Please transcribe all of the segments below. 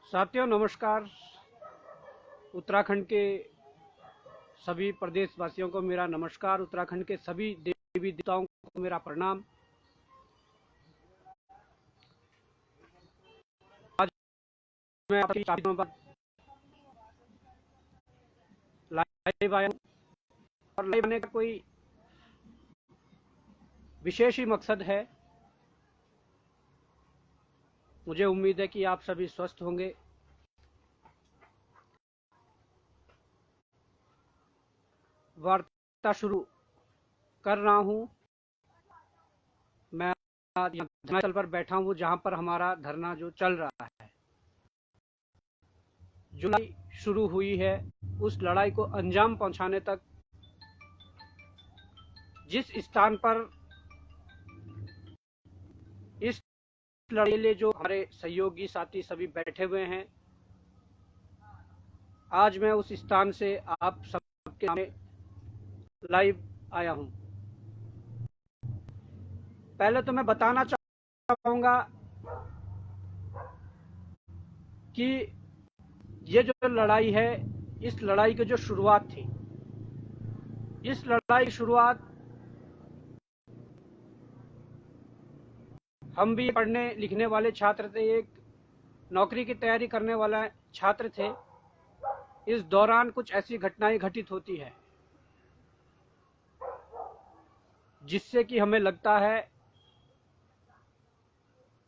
साथियों नमस्कार। उत्तराखंड के सभी प्रदेशवासियों को मेरा नमस्कार। उत्तराखंड के सभी देवी देवताओं को मेरा प्रणाम। आज मैं आपकी काफी बाद लाइव आया हूं और लाइव आने का कोई विशेष ही मकसद है। मुझे उम्मीद है कि आप सभी स्वस्थ होंगे। वार्ता शुरू कर रहा हूं। मैं धरना स्थल पर बैठा हूं जहां पर हमारा धरना जो चल रहा है, जो लड़ाई शुरू हुई है उस लड़ाई को अंजाम पहुंचाने तक जिस स्थान पर इस लड़ाई के लिए जो हमारे सहयोगी साथी सभी बैठे हुए हैं, आज मैं उस स्थान से आप सबके सामने लाइव आया हूं। पहले तो मैं बताना चाहूंगा कि ये जो लड़ाई है, इस लड़ाई की जो शुरुआत थी, इस लड़ाई की शुरुआत हम भी पढ़ने लिखने वाले छात्र थे, एक नौकरी की तैयारी करने वाला छात्र थे। इस दौरान कुछ ऐसी घटनाएं घटित होती है जिससे कि हमें लगता है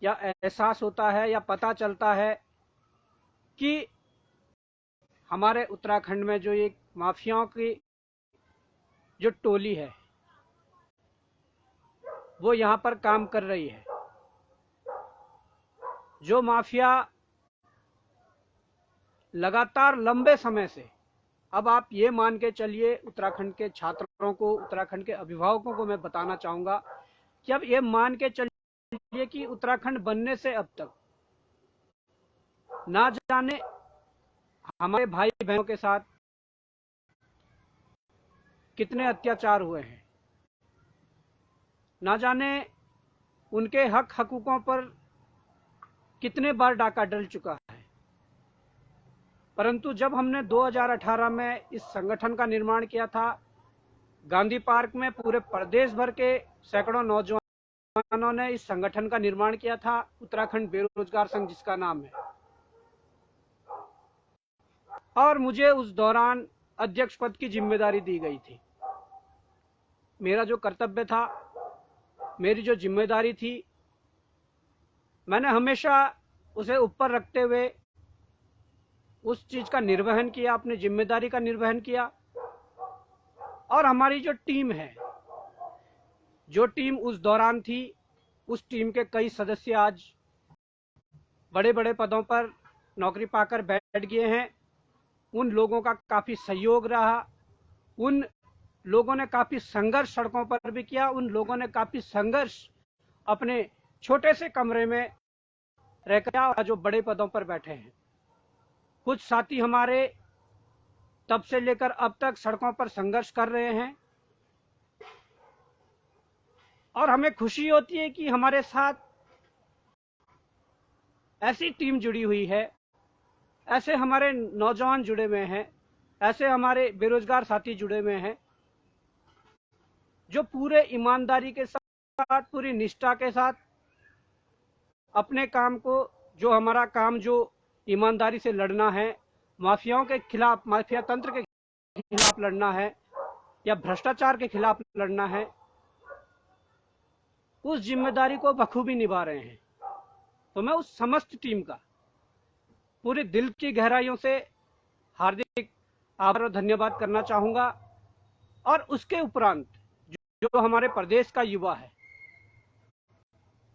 या एहसास होता है या पता चलता है कि हमारे उत्तराखंड में जो एक माफियाओं की जो टोली है वो यहाँ पर काम कर रही है। जो माफिया लगातार लंबे समय से, अब आप ये मान के चलिए, उत्तराखंड के छात्रों को, उत्तराखंड के अभिभावकों को मैं बताना चाहूंगा कि अब ये मान के चलिए कि उत्तराखंड बनने से अब तक ना जाने हमारे भाई बहनों के साथ कितने अत्याचार हुए हैं, ना जाने उनके हक हकूकों पर कितने बार डाका डल चुका है। परंतु जब हमने 2018 में इस संगठन का निर्माण किया था, गांधी पार्क में पूरे प्रदेश भर के सैकड़ों नौजवानों ने इस संगठन का निर्माण किया था, उत्तराखंड बेरोजगार संघ जिसका नाम है। और मुझे उस दौरान अध्यक्ष पद की जिम्मेदारी दी गई थी। मेरा जो कर्तव्य था, मेरी जो जिम्मेदारी थी, मैंने हमेशा उसे ऊपर रखते हुए उस चीज का निर्वहन किया, अपनी जिम्मेदारी का निर्वहन किया। और हमारी जो टीम है, जो टीम उस दौरान थी, उस टीम के कई सदस्य आज बड़े बड़े पदों पर नौकरी पाकर बैठ गए हैं। उन लोगों का काफी सहयोग रहा, उन लोगों ने काफी संघर्ष सड़कों पर भी किया, उन लोगों ने काफी संघर्ष अपने छोटे से कमरे में रहकर जो बड़े पदों पर बैठे हैं। कुछ साथी हमारे तब से लेकर अब तक सड़कों पर संघर्ष कर रहे हैं और हमें खुशी होती है कि हमारे साथ ऐसी टीम जुड़ी हुई है, ऐसे हमारे नौजवान जुड़े हुए हैं, ऐसे हमारे बेरोजगार साथी जुड़े हुए हैं जो पूरे ईमानदारी के साथ, पूरी निष्ठा के साथ अपने काम को, जो हमारा काम जो ईमानदारी से लड़ना है, माफियाओं के खिलाफ, माफिया तंत्र के खिलाफ लड़ना है या भ्रष्टाचार के खिलाफ लड़ना है, उस जिम्मेदारी को बखूबी निभा रहे हैं। तो मैं उस समस्त टीम का पूरे दिल की गहराइयों से हार्दिक आभार और धन्यवाद करना चाहूंगा। और उसके उपरांत जो हमारे प्रदेश का युवा है,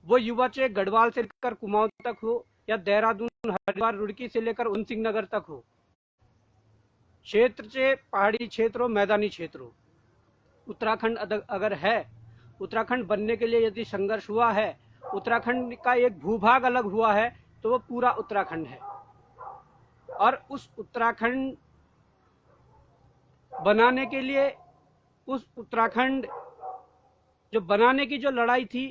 वो युवा चाहे गढ़वाल से लेकर कुमाऊं तक हो या देहरादून, हरिद्वार, रुड़की से लेकर उधम सिंह नगर तक हो, क्षेत्र से पहाड़ी क्षेत्र हो, मैदानी क्षेत्र हो, उत्तराखंड अगर है, उत्तराखंड बनने के लिए यदि संघर्ष हुआ है, उत्तराखंड का एक भूभाग अलग हुआ है, तो वो पूरा उत्तराखंड है। और उस उत्तराखंड बनाने के लिए, उस उत्तराखंड जो बनाने की जो लड़ाई थी,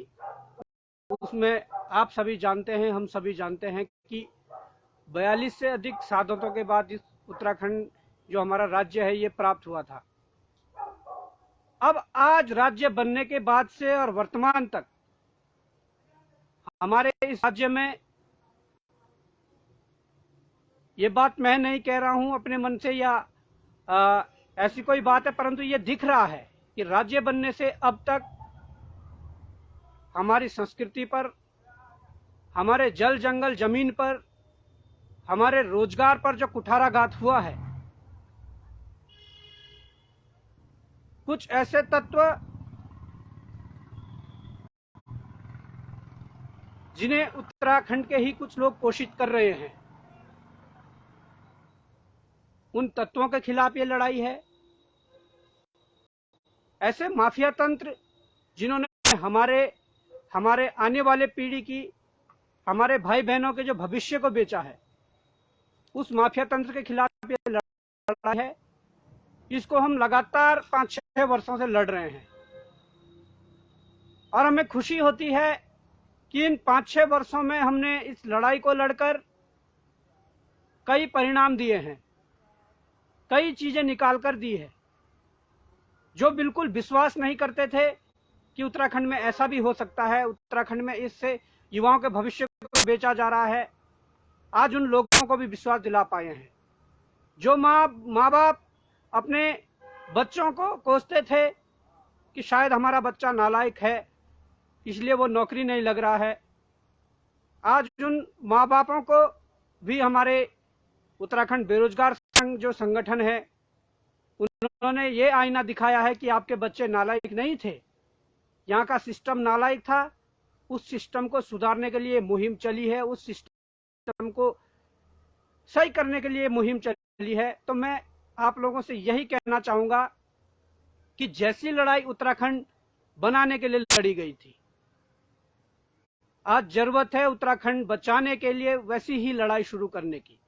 उसमें आप सभी जानते हैं, हम सभी जानते हैं कि 42 से अधिक शहादतों के बाद इस उत्तराखंड जो हमारा राज्य है ये प्राप्त हुआ था। अब आज राज्य बनने के बाद से और वर्तमान तक हमारे इस राज्य में, ये बात मैं नहीं कह रहा हूं अपने मन से या ऐसी कोई बात है, परंतु ये दिख रहा है कि राज्य बनने से अब तक हमारी संस्कृति पर, हमारे जल जंगल जमीन पर, हमारे रोजगार पर जो कुठाराघात हुआ है, कुछ ऐसे तत्व जिन्हें उत्तराखंड के ही कुछ लोग पोषित कर रहे हैं, उन तत्वों के खिलाफ ये लड़ाई है। ऐसे माफिया तंत्र जिन्होंने हमारे आने वाले पीढ़ी की, हमारे भाई बहनों के जो भविष्य को बेचा है, उस माफिया तंत्र के खिलाफ ये लड़ाई है। इसको हम लगातार 5-6 वर्षों से लड़ रहे हैं और हमें खुशी होती है कि इन 5-6 वर्षों में हमने इस लड़ाई को लड़कर कई परिणाम दिए हैं, कई चीजें निकाल कर दी है। जो बिल्कुल विश्वास नहीं करते थे कि उत्तराखंड में ऐसा भी हो सकता है, उत्तराखंड में इससे युवाओं के भविष्य को बेचा जा रहा है, आज उन लोगों को भी विश्वास दिला पाए हैं। जो माँ बाप अपने बच्चों को कोसते थे कि शायद हमारा बच्चा नालायक है इसलिए वो नौकरी नहीं लग रहा है, आज उन माँ बापों को भी हमारे उत्तराखंड बेरोजगार संघ जो संगठन है, उन्होंने ये आईना दिखाया है कि आपके बच्चे नालायक नहीं थे, यहाँ का सिस्टम नालायक था। उस सिस्टम को सुधारने के लिए मुहिम चली है, उस सिस्टम को सही करने के लिए मुहिम चली है। तो मैं आप लोगों से यही कहना चाहूंगा कि जैसी लड़ाई उत्तराखंड बनाने के लिए लड़ी गई थी, आज जरूरत है उत्तराखंड बचाने के लिए वैसी ही लड़ाई शुरू करने की,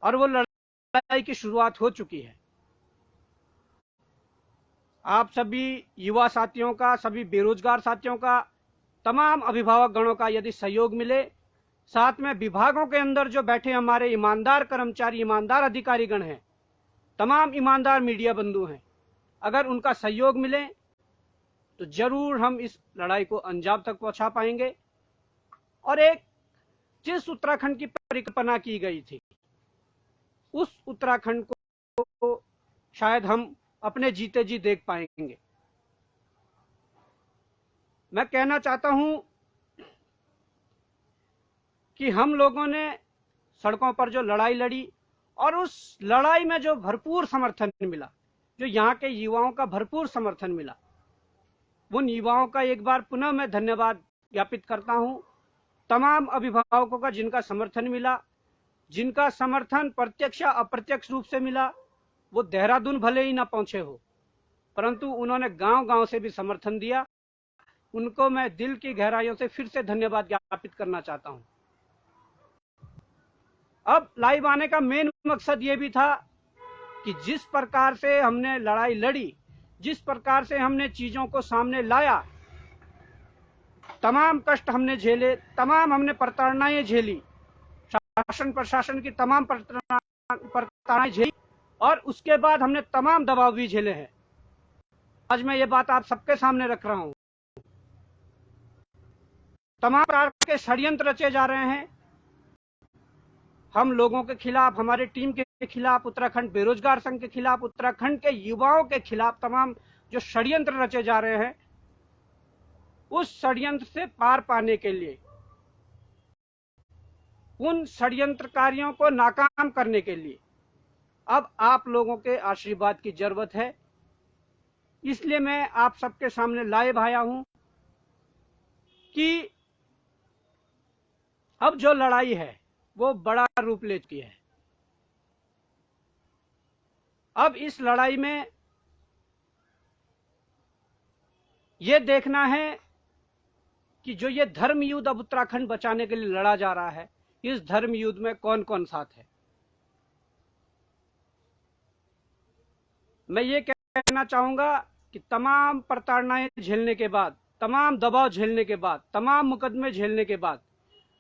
और वो लड़ाई की शुरुआत हो चुकी है। आप सभी युवा साथियों का, सभी बेरोजगार साथियों का, तमाम अभिभावक गणों का यदि सहयोग मिले, साथ में विभागों के अंदर जो बैठे हमारे ईमानदार कर्मचारी, ईमानदार अधिकारीगण हैं, तमाम ईमानदार मीडिया बंधु हैं, अगर उनका सहयोग मिले तो जरूर हम इस लड़ाई को अंजाम तक पहुंचा पाएंगे। और एक जिस उत्तराखंड की परिकल्पना की गई थी, उस उत्तराखंड को शायद हम अपने जीते जी देख पाएंगे। मैं कहना चाहता हूं कि हम लोगों ने सड़कों पर जो लड़ाई लड़ी और उस लड़ाई में जो भरपूर समर्थन मिला, जो यहाँ के युवाओं का भरपूर समर्थन मिला, उन युवाओं का एक बार पुनः मैं धन्यवाद ज्ञापित करता हूं। तमाम अभिभावकों का जिनका समर्थन मिला, जिनका समर्थन प्रत्यक्ष या अप्रत्यक्ष रूप से मिला, वो देहरादून भले ही ना पहुंचे हो, परंतु उन्होंने गांव-गांव से भी समर्थन दिया। उनको मैं दिल की गहराइयों से फिर से धन्यवाद ज्ञापित करना चाहता हूं। अब लाइव आने का मेन मकसद ये भी था कि जिस प्रकार से हमने लड़ाई लड़ी, जिस प्रकार से हमने चीजों को सामने लाया, तमाम कष्ट हमने झेले, तमाम हमने प्रताड़नाएं झेली, शासन प्रशासन की तमाम प्रताड़नाएं झेली, और उसके बाद हमने तमाम दबाव भी झेले हैं। आज मैं ये बात आप सबके सामने रख रहा हूं। तमाम प्रकार के षड्यंत्र रचे जा रहे हैं हम लोगों के खिलाफ, हमारे टीम के खिलाफ, उत्तराखंड बेरोजगार संघ के खिलाफ, उत्तराखंड के युवाओं के खिलाफ तमाम जो षड्यंत्र रचे जा रहे हैं, उस षड्यंत्र से पार पाने के लिए, उन षड्यंत्रकारियों को नाकाम करने के लिए अब आप लोगों के आशीर्वाद की जरूरत है। इसलिए मैं आप सबके सामने लाइव आया हूं कि अब जो लड़ाई है वो बड़ा रूप ले चुकी है। अब इस लड़ाई में ये देखना है कि जो ये धर्म युद्ध अब उत्तराखंड बचाने के लिए लड़ा जा रहा है, इस धर्म युद्ध में कौन कौन साथ है। मैं ये कहना चाहूंगा कि तमाम प्रताड़नाएं झेलने के बाद, तमाम दबाव झेलने के बाद, तमाम मुकदमे झेलने के बाद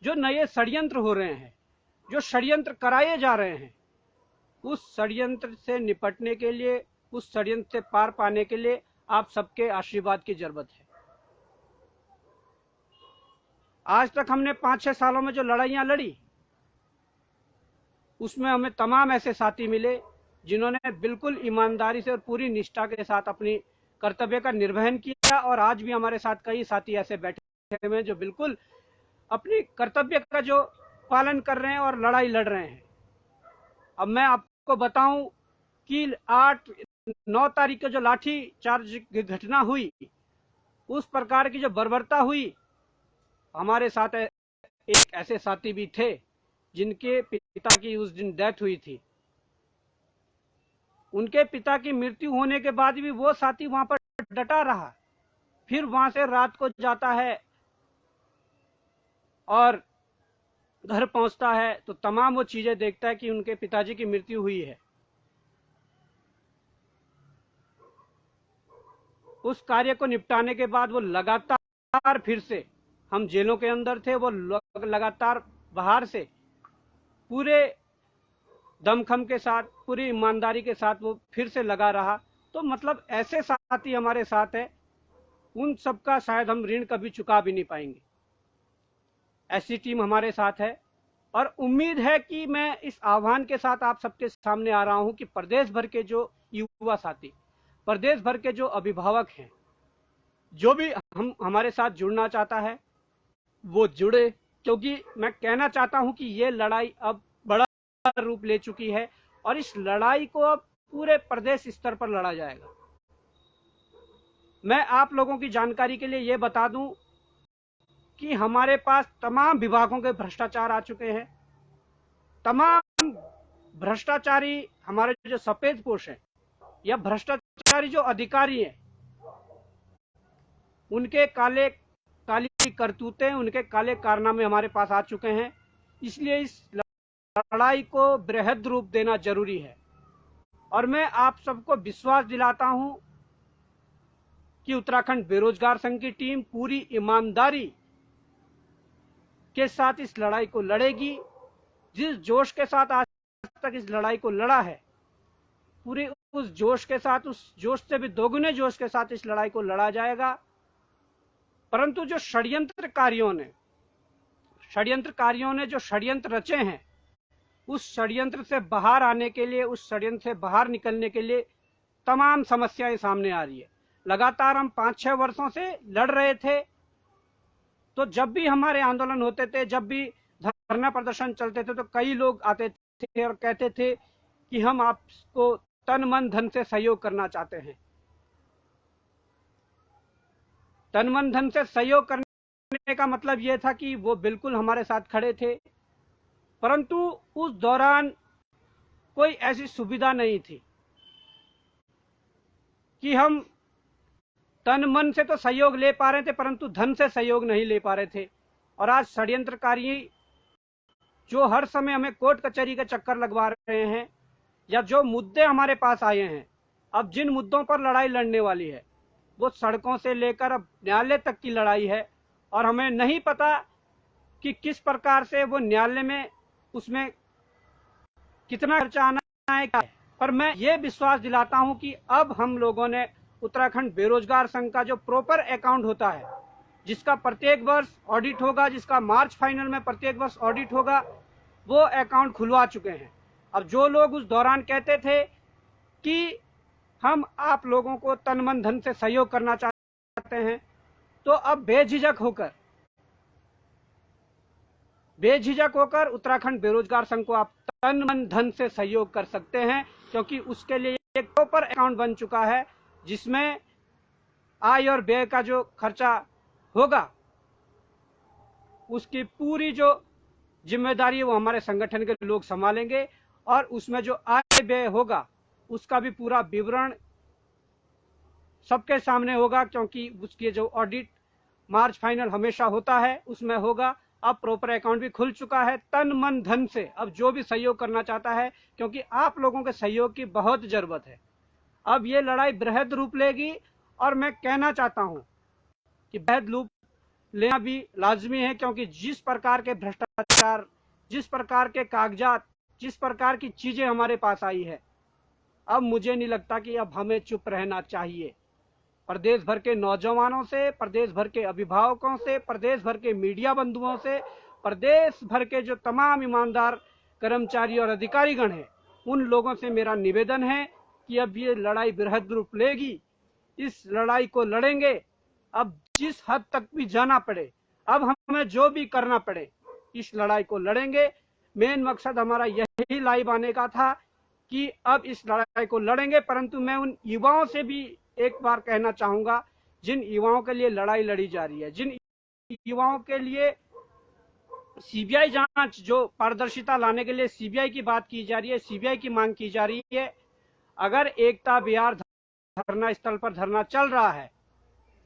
जो नए षड्यंत्र हो रहे हैं, जो षड्यंत्र कराए जा रहे हैं, उस षड्यंत्र से निपटने के लिए, उस षड्यंत्र से पार पाने के लिए आप सबके आशीर्वाद की जरूरत है। आज तक हमने 5-6 सालों में जो लड़ाइयां लड़ी, उसमें हमें तमाम ऐसे साथी मिले जिन्होंने बिल्कुल ईमानदारी से और पूरी निष्ठा के साथ अपनी कर्तव्य का निर्वहन किया, और आज भी हमारे साथ कई साथी ऐसे बैठे हुए हैं जो बिल्कुल अपनी कर्तव्य का जो पालन कर रहे हैं और लड़ाई लड़ रहे हैं। अब मैं आपको बताऊं कि 8-9 तारीख को जो लाठी चार्ज की घटना हुई, उस प्रकार की जो बर्बरता हुई, हमारे साथ एक ऐसे साथी भी थे जिनके पिता की उस दिन डेथ हुई थी। उनके पिता की मृत्यु होने के बाद भी वो साथी वहां पर डटा रहा, फिर वहां से रात को जाता है और घर पहुंचता है तो तमाम वो चीजें देखता है कि उनके पिताजी की मृत्यु हुई है। उस कार्य को निपटाने के बाद वो लगातार, फिर से हम जेलों के अंदर थे, वो लगातार बाहर से पूरे दमखम के साथ, पूरी ईमानदारी के साथ वो फिर से लगा रहा। तो मतलब ऐसे साथी हमारे साथ है, उन सबका शायद हम ऋण कभी चुका भी नहीं पाएंगे। ऐसी टीम हमारे साथ है, और उम्मीद है कि मैं इस आह्वान के साथ आप सबके सामने आ रहा हूं कि प्रदेश भर के जो युवा साथी, प्रदेश भर के जो अभिभावक हैं, जो भी हमारे साथ जुड़ना चाहता है वो जुड़े, क्योंकि मैं कहना चाहता हूं कि ये लड़ाई अब बड़ा रूप ले चुकी है और इस लड़ाई को अब पूरे प्रदेश स्तर पर लड़ा जाएगा। मैं आप लोगों की जानकारी के लिए ये बता दूं कि हमारे पास तमाम विभागों के भ्रष्टाचार आ चुके हैं। तमाम भ्रष्टाचारी हमारे जो सफेद पोश हैं या भ्रष्टाचारी जो अधिकारी हैं, उनके काली करतूतें, उनके काले कारनामे हमारे पास आ चुके हैं। इसलिए इस लड़ाई को बृहद रूप देना जरूरी है, और मैं आप सबको विश्वास दिलाता हूं कि उत्तराखंड बेरोजगार संघ की टीम पूरी ईमानदारी के साथ इस लड़ाई को लड़ेगी। जिस जोश के साथ आज तक इस लड़ाई को लड़ा है, पूरे उस जोश के साथ, उस जोश से भी दोगुने जोश के साथ इस लड़ाई को लड़ा जाएगा। परंतु जो षड्यंत्रकारियों ने जो षड्यंत्र रचे हैं, उस षड्यंत्र से बाहर आने के लिए, उस षड्यंत्र से बाहर निकलने के लिए तमाम समस्याएं सामने आ रही है। लगातार हम 5-6 वर्षों से लड़ रहे थे, तो जब भी हमारे आंदोलन होते थे, जब भी धरना प्रदर्शन चलते थे, तो कई लोग आते थे और कहते थे कि हम आपको तन मन धन से सहयोग करना चाहते हैं। तन मन धन से सहयोग करने का मतलब यह था कि वो बिल्कुल हमारे साथ खड़े थे, परंतु उस दौरान कोई ऐसी सुविधा नहीं थी कि हम तन मन से तो सहयोग ले पा रहे थे, परंतु धन से सहयोग नहीं ले पा रहे थे। और आज षड्यंत्रकारी जो हर समय हमें कोर्ट कचहरी के चक्कर लगवा रहे हैं, या जो मुद्दे हमारे पास आए हैं, अब जिन मुद्दों पर लड़ाई लड़ने वाली है, वो सड़कों से लेकर अब न्यायालय तक की लड़ाई है, और हमें नहीं पता कि किस प्रकार से वो न्यायालय में उसमें कितना खर्चा आना है। पर मैं ये विश्वास दिलाता हूं कि अब हम लोगों ने उत्तराखंड बेरोजगार संघ का जो प्रॉपर अकाउंट होता है, जिसका प्रत्येक वर्ष ऑडिट होगा, जिसका मार्च फाइनल में प्रत्येक वर्ष ऑडिट होगा, वो अकाउंट खुलवा चुके हैं। अब जो लोग उस दौरान कहते थे कि हम आप लोगों को तन मन धन से सहयोग करना चाहते हैं, तो अब बेझिझक होकर उत्तराखंड बेरोजगार संघ को आप तन मन धन से सहयोग कर सकते हैं, क्योंकि उसके लिए एक प्रॉपर अकाउंट बन चुका है, जिसमें आय और व्यय का जो खर्चा होगा, उसकी पूरी जो जिम्मेदारी है वो हमारे संगठन के लोग संभालेंगे, और उसमें जो आय व्यय होगा उसका भी पूरा विवरण सबके सामने होगा, क्योंकि उसके जो ऑडिट मार्च फाइनल हमेशा होता है उसमें होगा। अब प्रॉपर अकाउंट भी खुल चुका है तन मन धन से। अब जो भी सहयोग करना चाहता है, क्योंकि आप लोगों के सहयोग की बहुत जरूरत है, अब ये लड़ाई बृहद रूप लेगी, और मैं कहना चाहता हूं कि बृहद रूप लेना भी लाजमी है, क्योंकि जिस प्रकार के भ्रष्टाचार जिस प्रकार के कागजात, जिस प्रकार की चीजें हमारे पास आई है, अब मुझे नहीं लगता कि अब हमें चुप रहना चाहिए। प्रदेश भर के नौजवानों से, प्रदेश भर के अभिभावकों से, प्रदेश भर के मीडिया बंधुओं से, प्रदेश भर के जो तमाम ईमानदार कर्मचारी और अधिकारीगण हैं, उन लोगों से मेरा निवेदन है कि अब ये लड़ाई बृहद रूप लेगी। इस लड़ाई को लड़ेंगे, अब जिस हद तक भी जाना पड़े, अब हमें जो भी करना पड़े, इस लड़ाई को लड़ेंगे। मेन मकसद हमारा यही लाइव आने का था कि अब इस लड़ाई को लड़ेंगे। परंतु मैं उन युवाओं से भी एक बार कहना चाहूंगा, जिन युवाओं के लिए लड़ाई लड़ी जा रही है, जिन युवाओं के लिए सीबीआई जांच, जो पारदर्शिता लाने के लिए सीबीआई की बात की जा रही है, सीबीआई की मांग की जा रही है, अगर एकता विहार धरना स्थल पर धरना चल रहा है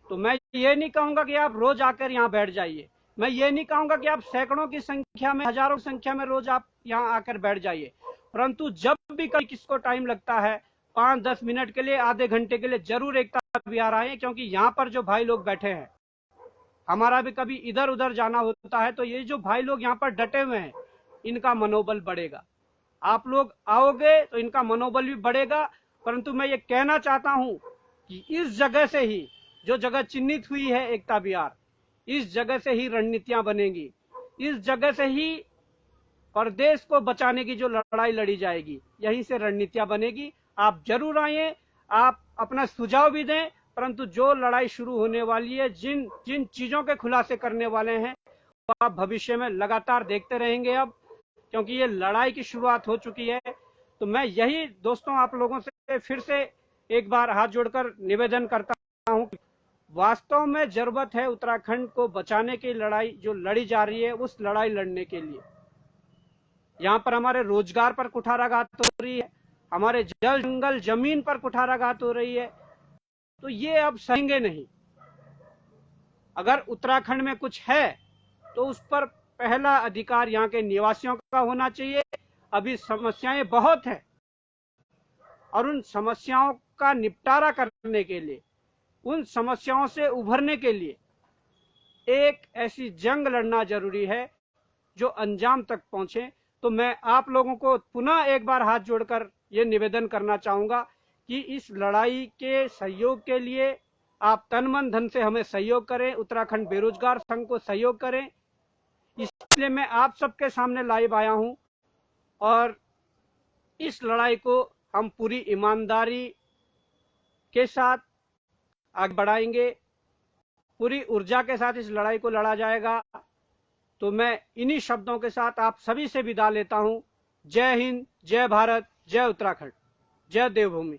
तो मैं ये नहीं कहूंगा कि आप रोज आकर यहाँ बैठ जाइए, मैं ये नहीं कहूंगा कि आप सैकड़ों की संख्या में, हजारों की संख्या में रोज आप यहाँ आकर बैठ जाइए, परंतु जब भी कहीं किसको टाइम लगता है 5-10 मिनट के लिए, आधे घंटे के लिए जरूर एकता विहार आए, क्योंकि यहाँ पर जो भाई लोग बैठे हैं, हमारा भी कभी इधर उधर जाना होता है तो ये जो भाई लोग यहाँ पर डटे हुए हैं, इनका मनोबल बढ़ेगा। आप लोग आओगे तो इनका मनोबल भी बढ़ेगा। परंतु मैं ये कहना चाहता हूं कि इस जगह से ही, जो जगह चिन्हित हुई है एकता विहार, इस जगह से ही रणनीतियां बनेंगी, इस जगह से ही प्रदेश को बचाने की जो लड़ाई लड़ी जाएगी, यहीं से रणनीतियां बनेगी। आप जरूर आइए, आप अपना सुझाव भी दें, परंतु जो लड़ाई शुरू होने वाली है, जिन जिन चीजों के खुलासे करने वाले हैं, वो आप भविष्य में लगातार देखते रहेंगे। अब क्योंकि ये लड़ाई की शुरुआत हो चुकी है, तो मैं यही दोस्तों आप लोगों से फिर से एक बार हाथ जोड़कर निवेदन करता हूं, वास्तव में जरूरत है उत्तराखंड को बचाने की लड़ाई जो लड़ी जा रही है, उस लड़ाई लड़ने के लिए। यहाँ पर हमारे रोजगार पर कुठाराघात हो रही है, हमारे जल जंगल जमीन पर कुठाराघात हो रही है, तो ये अब सहेंगे नहीं। अगर उत्तराखंड में कुछ है तो उस पर पहला अधिकार यहाँ के निवासियों का होना चाहिए। अभी समस्याएं बहुत है और उन समस्याओं का निपटारा करने के लिए, उन समस्याओं से उभरने के लिए एक ऐसी जंग लड़ना जरूरी है जो अंजाम तक पहुंचे। तो मैं आप लोगों को पुनः एक बार हाथ जोड़कर ये निवेदन करना चाहूंगा कि इस लड़ाई के सहयोग के लिए आप तन मन धन से हमें सहयोग करें, उत्तराखंड बेरोजगार संघ को सहयोग करें। इसलिए मैं आप सबके सामने लाइव आया हूं और इस लड़ाई को हम पूरी ईमानदारी के साथ आगे बढ़ाएंगे, पूरी ऊर्जा के साथ इस लड़ाई को लड़ा जाएगा। तो मैं इन्हीं शब्दों के साथ आप सभी से विदा लेता हूं। जय हिंद, जय भारत, जय उत्तराखंड, जय देवभूमि।